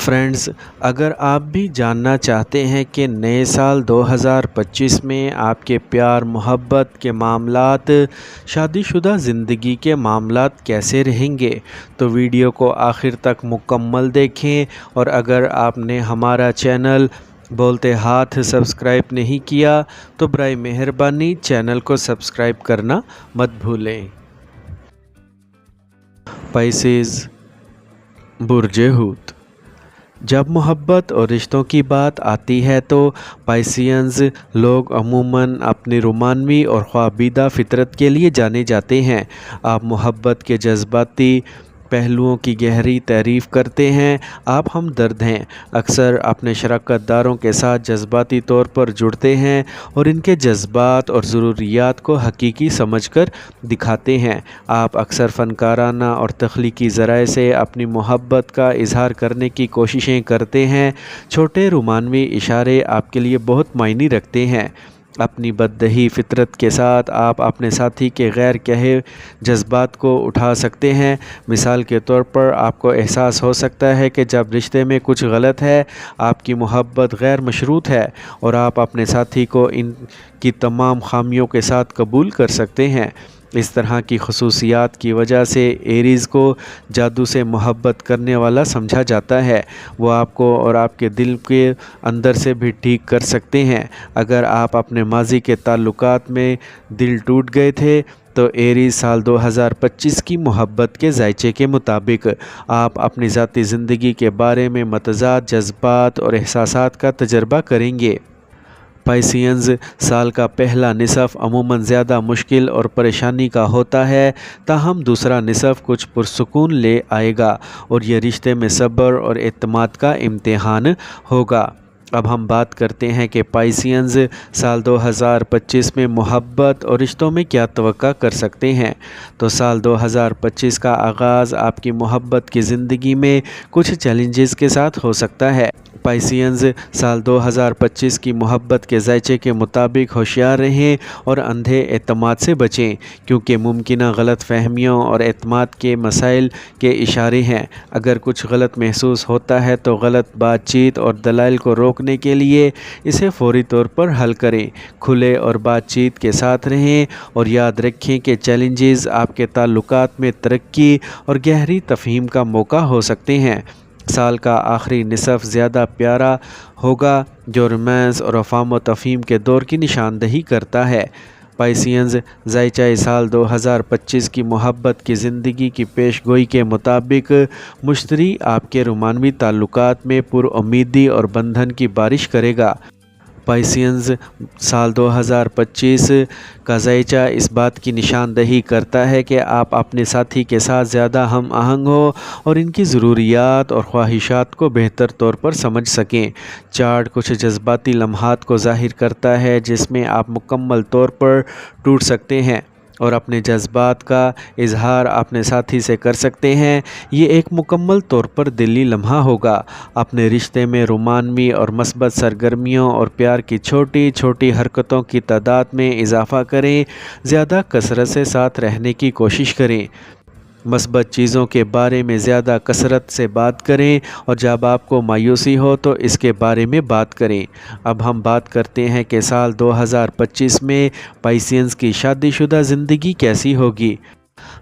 Friends, اگر آپ بھی جاننا چاہتے ہیں کہ نئے سال 2025 میں آپ کے پیار محبت کے معاملات، شادی شدہ زندگی کے معاملات کیسے رہیں گے، تو ویڈیو کو آخر تک مکمل دیکھیں۔ اور اگر آپ نے ہمارا چینل بولتے ہاتھ سبسکرائب نہیں کیا تو برائے مہربانی چینل کو سبسکرائب کرنا مت بھولیں۔ پائسیز، برج حوت۔ جب محبت اور رشتوں کی بات آتی ہے تو پائسینز لوگ عموماً اپنی رومانوی اور خوابیدہ فطرت کے لیے جانے جاتے ہیں۔ آپ محبت کے جذباتی پہلوؤں کی گہری تعریف کرتے ہیں۔ آپ ہمدرد ہیں، اکثر اپنے شراکت داروں کے ساتھ جذباتی طور پر جڑتے ہیں اور ان کے جذبات اور ضروریات کو حقیقی سمجھ کر دکھاتے ہیں۔ آپ اکثر فنکارانہ اور تخلیقی ذرائع سے اپنی محبت کا اظہار کرنے کی کوششیں کرتے ہیں۔ چھوٹے رومانوی اشارے آپ کے لیے بہت معنی رکھتے ہیں۔ اپنی بددہی فطرت کے ساتھ آپ اپنے ساتھی کے غیر کہے جذبات کو اٹھا سکتے ہیں۔ مثال کے طور پر آپ کو احساس ہو سکتا ہے کہ جب رشتے میں کچھ غلط ہے، آپ کی محبت غیر مشروط ہے، اور آپ اپنے ساتھی کو ان کی تمام خامیوں کے ساتھ قبول کر سکتے ہیں۔ اس طرح کی خصوصیات کی وجہ سے ایریز کو جادو سے محبت کرنے والا سمجھا جاتا ہے۔ وہ آپ کو اور آپ کے دل کے اندر سے بھی ٹھیک کر سکتے ہیں۔ اگر آپ اپنے ماضی کے تعلقات میں دل ٹوٹ گئے تھے تو ایریز سال 2025 کی محبت کے ذائچے کے مطابق آپ اپنی ذاتی زندگی کے بارے میں متضاد جذبات اور احساسات کا تجربہ کریں گے۔ پائسینز سال کا پہلا نصف عموماً زیادہ مشکل اور پریشانی کا ہوتا ہے، تاہم دوسرا نصف کچھ پرسکون لے آئے گا اور یہ رشتے میں صبر اور اعتماد کا امتحان ہوگا۔ اب ہم بات کرتے ہیں کہ پائسینز سال 2025 میں محبت اور رشتوں میں کیا توقع کر سکتے ہیں۔ تو سال 2025 کا آغاز آپ کی محبت کی زندگی میں کچھ چیلنجز کے ساتھ ہو سکتا ہے۔ پائسینز سال 2025 کی محبت کے ذائچے کے مطابق ہوشیار رہیں اور اندھے اعتماد سے بچیں، کیونکہ ممکنہ غلط فہمیوں اور اعتماد کے مسائل کے اشارے ہیں۔ اگر کچھ غلط محسوس ہوتا ہے تو غلط بات چیت اور دلائل کو روکنے کے لیے اسے فوری طور پر حل کریں۔ کھلے اور بات چیت کے ساتھ رہیں اور یاد رکھیں کہ چیلنجز آپ کے تعلقات میں ترقی اور گہری تفہیم کا موقع ہو سکتے ہیں۔ سال کا آخری نصف زیادہ پیارا ہوگا، جو رومانس اور افہام و تفہیم کے دور کی نشاندہی کرتا ہے۔ پائسینز ذائچہ سال 2025 کی محبت کی زندگی کی پیش گوئی کے مطابق مشتری آپ کے رومانوی تعلقات میں پر امیدی اور بندھن کی بارش کرے گا۔ پائسینز سال 2025 کا ذائچہ اس بات کی نشاندہی کرتا ہے کہ آپ اپنے ساتھی کے ساتھ زیادہ ہم آہنگ ہو اور ان کی ضروریات اور خواہشات کو بہتر طور پر سمجھ سکیں۔ چارٹ کچھ جذباتی لمحات کو ظاہر کرتا ہے جس میں آپ مکمل طور پر ٹوٹ سکتے ہیں اور اپنے جذبات کا اظہار اپنے ساتھی سے کر سکتے ہیں۔ یہ ایک مکمل طور پر دلی لمحہ ہوگا۔ اپنے رشتے میں رومانوی اور مثبت سرگرمیوں اور پیار کی چھوٹی چھوٹی حرکتوں کی تعداد میں اضافہ کریں۔ زیادہ کثرت سے ساتھ رہنے کی کوشش کریں۔ مثبت چیزوں کے بارے میں زیادہ کثرت سے بات کریں اور جب آپ کو مایوسی ہو تو اس کے بارے میں بات کریں۔ اب ہم بات کرتے ہیں کہ سال 2025 میں پائسینز کی شادی شدہ زندگی کیسی ہوگی۔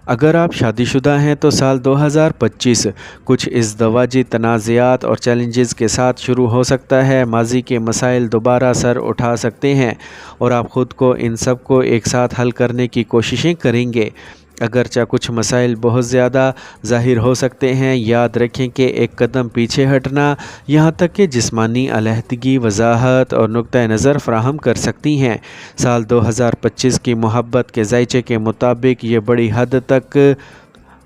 اگر آپ شادی شدہ ہیں تو سال 2025 کچھ ازدواجی تنازعات اور چیلنجز کے ساتھ شروع ہو سکتا ہے۔ ماضی کے مسائل دوبارہ سر اٹھا سکتے ہیں اور آپ خود کو ان سب کو ایک ساتھ حل کرنے کی کوششیں کریں گے۔ اگرچہ کچھ مسائل بہت زیادہ ظاہر ہو سکتے ہیں، یاد رکھیں کہ ایک قدم پیچھے ہٹنا یہاں تک کہ جسمانی علیحدگی وضاحت اور نقطہ نظر فراہم کر سکتی ہیں۔ سال 2025 کی محبت کے ذائچے کے مطابق یہ بڑی حد تک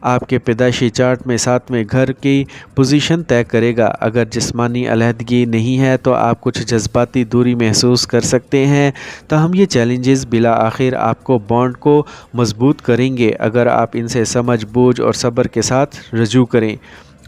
آپ کے پیدائشی چارٹ میں 7ویں گھر کی پوزیشن طے کرے گا۔ اگر جسمانی علیحدگی نہیں ہے تو آپ کچھ جذباتی دوری محسوس کر سکتے ہیں، تاہم یہ چیلنجز بالآخر آپ کو بانڈ کو مضبوط کریں گے اگر آپ ان سے سمجھ بوجھ اور صبر کے ساتھ رجوع کریں۔